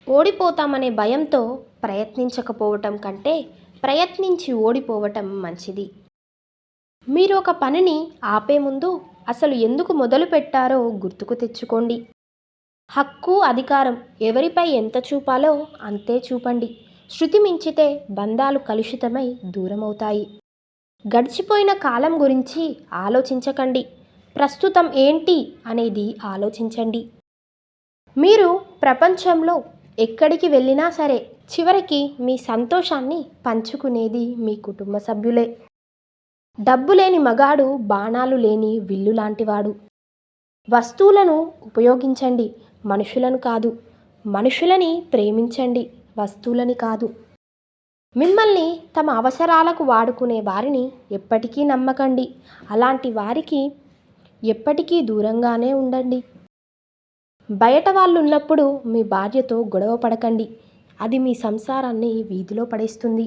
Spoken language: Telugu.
ఓడిపోతామనే భయంతో ప్రయత్నించకపోవటం కంటే ప్రయత్నించి ఓడిపోవటం మంచిది. మీరు ఒక పనిని ఆపే ముందు అసలు ఎందుకు మొదలు పెట్టారో గుర్తుకు తెచ్చుకోండి. హక్కు, అధికారం ఎవరిపై ఎంత చూపాలో అంతే చూపండి. శృతి మించితే బంధాలు కలుషితమై దూరమవుతాయి. గడిచిపోయిన కాలం గురించి ఆలోచించకండి. ప్రస్తుతం ఏంటి అనేది ఆలోచించండి. మీరు ప్రపంచంలో ఎక్కడికి వెళ్ళినా సరే చివరికి మీ సంతోషాన్ని పంచుకునేది మీ కుటుంబ సభ్యులే. డబ్బు లేని మగాడు బాణాలు లేని విల్లు లాంటివాడు. వస్తువులను ఉపయోగించండి, మనుషులను కాదు. మనుషులని ప్రేమించండి, వస్తువులని కాదు. మిమ్మల్ని తమ అవసరాలకు వాడుకునే వారిని ఎప్పటికీ నమ్మకండి. అలాంటి వారికి ఎప్పటికీ దూరంగానే ఉండండి. బయట వాళ్ళు ఉన్నప్పుడు మీ భార్యతో గొడవ పడకండి. అది మీ సంసారాన్ని వీధిలో పడేస్తుంది.